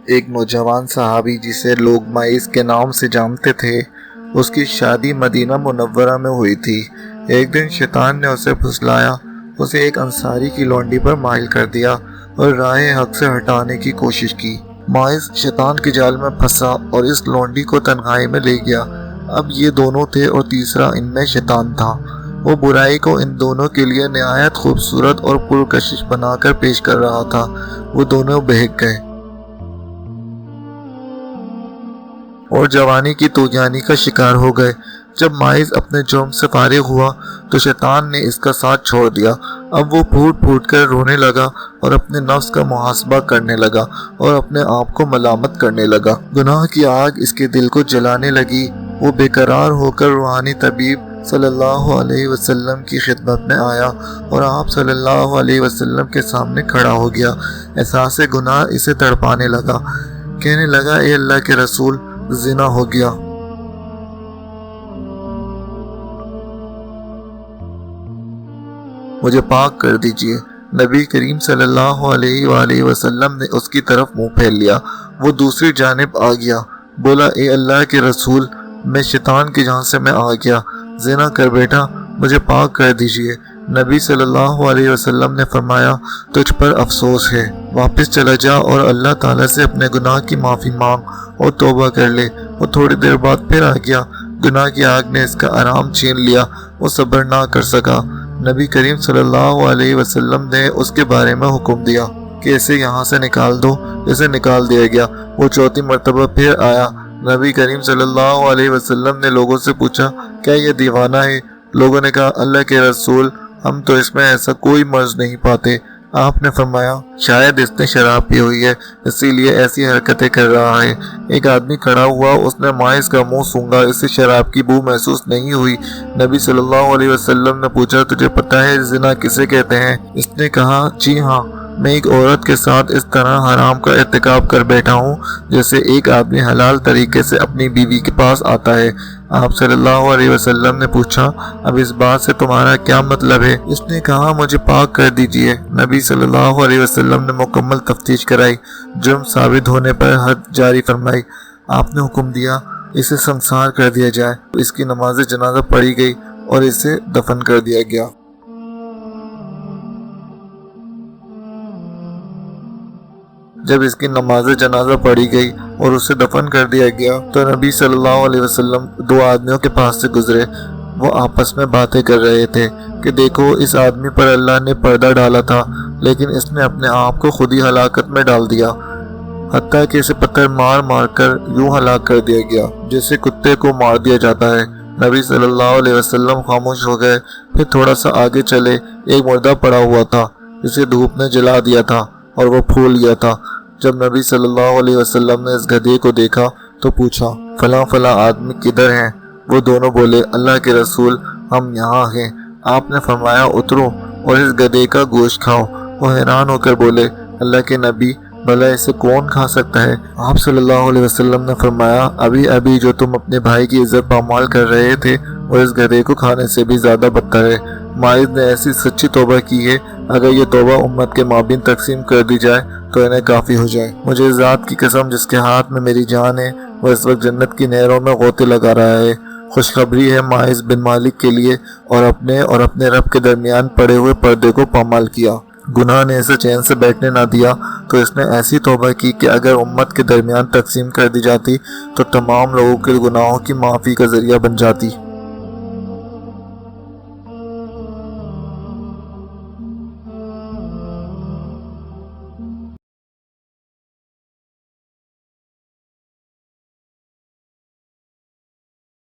ایک نوجوان صحابی جسے لوگ معیز کے نام سے جانتے تھے، اس کی شادی مدینہ منورہ میں ہوئی تھی۔ ایک دن شیطان نے اسے پھسلایا، اسے ایک انصاری کی لونڈی پر مائل کر دیا اور راہ حق سے ہٹانے کی کوشش کی۔ معیز شیطان کے جال میں پھنسا اور اس لونڈی کو تنہائی میں لے گیا۔ اب یہ دونوں تھے اور تیسرا ان میں شیطان تھا۔ وہ برائی کو ان دونوں کے لیے نہایت خوبصورت اور پرکشش بنا کر پیش کر رہا تھا۔ وہ دونوں بہک گئے اور جوانی کی طغیانی کا شکار ہو گئے۔ جب معیز اپنے جرم سے فارغ ہوا تو شیطان نے اس کا ساتھ چھوڑ دیا۔ اب وہ پھوٹ پھوٹ کر رونے لگا اور اپنے نفس کا محاسبہ کرنے لگا اور اپنے آپ کو ملامت کرنے لگا۔ گناہ کی آگ اس کے دل کو جلانے لگی۔ وہ بے قرار ہو کر روحانی طبیب صلی اللہ علیہ وسلم کی خدمت میں آیا اور آپ صلی اللہ علیہ وسلم کے سامنے کھڑا ہو گیا۔ احساس گناہ اسے تڑپانے لگا۔ کہنے لگا، اے اللہ کے رسول، زنا ہو گیا۔ مجھے پاک کر دیجئے۔ نبی کریم صلی اللہ علیہ وآلہ وسلم نے اس کی طرف منہ پھیر لیا۔ وہ دوسری جانب آ گیا، بولا، اے اللہ کے رسول، میں شیطان کی جان سے میں آ گیا، زنا کر بیٹھا، مجھے پاک کر دیجئے۔ نبی صلی اللہ علیہ وسلم نے فرمایا، تجھ پر افسوس ہے، واپس چلا جا اور اللہ تعالیٰ سے اپنے گناہ کی معافی مانگ اور توبہ کر لے۔ وہ تھوڑی دیر بعد پھر آ گیا۔ گناہ کی آگ نے اس کا آرام چھین لیا، وہ صبر نہ کر سکا۔ نبی کریم صلی اللہ علیہ وسلم نے اس کے بارے میں حکم دیا کہ اسے یہاں سے نکال دو۔ اسے نکال دیا گیا۔ وہ چوتھی مرتبہ پھر آیا۔ نبی کریم صلی اللہ علیہ وسلم نے لوگوں سے پوچھا، کیا یہ دیوانہ ہے؟ لوگوں نے کہا، اللہ کے رسول، ہم تو اس میں ایسا کوئی مرض نہیں پاتے۔ آپ نے فرمایا، شاید اس نے شراب پی ہوئی ہے، اسی لیے ایسی حرکتیں کر رہا ہے۔ ایک آدمی کھڑا ہوا، اس نے معیز کا منہ سونگھا، اسے شراب کی بو محسوس نہیں ہوئی۔ نبی صلی اللہ علیہ وسلم نے پوچھا، تجھے پتہ ہے زنا کسے کہتے ہیں؟ اس نے کہا، جی ہاں، میں ایک عورت کے ساتھ اس طرح حرام کا ارتکاب کر بیٹھا ہوں جیسے ایک آدمی حلال طریقے سے اپنی بیوی کے پاس آتا ہے۔ آپ صلی اللہ علیہ وسلم نے پوچھا، اب اس بات سے تمہارا کیا مطلب ہے؟ اس نے کہا، مجھے پاک کر دیجئے۔ نبی صلی اللہ علیہ وسلم نے مکمل تفتیش کرائی، جرم ثابت ہونے پر حد جاری فرمائی۔ آپ نے حکم دیا، اسے سنسار کر دیا جائے۔ اس کی نماز جنازہ پڑھی گئی اور اسے دفن کر دیا گیا۔ جب اس کی نماز جنازہ پڑھی گئی اور اسے دفن کر دیا گیا تو نبی صلی اللہ علیہ وسلم دو آدمیوں کے پاس سے گزرے۔ وہ آپس میں باتیں کر رہے تھے کہ دیکھو، اس آدمی پر اللہ نے پردہ ڈالا تھا، لیکن اس نے اپنے آپ کو خود ہی ہلاکت میں ڈال دیا، حتیٰ کہ اسے پتھر مار مار کر یوں ہلاک کر دیا گیا جیسے کتے کو مار دیا جاتا ہے۔ نبی صلی اللہ علیہ وسلم خاموش ہو گئے۔ پھر تھوڑا سا آگے چلے، ایک مردہ پڑا ہوا تھا جسے دھوپ نے جلا دیا تھا اور وہ پھول گیا تھا۔ جب نبی صلی اللہ علیہ وسلم نے اس گدھے کو دیکھا تو پوچھا، فلاں فلاں آدمی کدھر ہیں؟ وہ دونوں بولے، اللہ کے رسول، ہم یہاں ہیں۔ آپ نے فرمایا، اترو اور اس گدھے کا گوشت کھاؤ۔ وہ حیران ہو کر بولے، اللہ کے نبی، بھلا اسے کون کھا سکتا ہے؟ آپ صلی اللہ علیہ وسلم نے فرمایا، ابھی ابھی جو تم اپنے بھائی کی عزت پامال کر رہے تھے اور اس گدھے کو کھانے سے بھی زیادہ بدتر ہے۔ معیز نے ایسی سچی توبہ کی ہے، اگر یہ توبہ امت کے مابین تقسیم کر دی جائے تو انہیں کافی ہو جائے۔ مجھے ذات کی قسم جس کے ہاتھ میں میری جان ہے، وہ اس وقت جنت کی نہروں میں غوطے لگا رہا ہے۔ خوشخبری ہے معیز بن مالک کے لیے، اور اپنے رب کے درمیان پڑے ہوئے پردے کو پامال کیا۔ گناہ نے اسے چین سے بیٹھنے نہ دیا تو اس نے ایسی توبہ کی کہ اگر امت کے درمیان تقسیم کر دی جاتی تو تمام لوگوں کے گناہوں کی معافی کا ذریعہ بن جاتی۔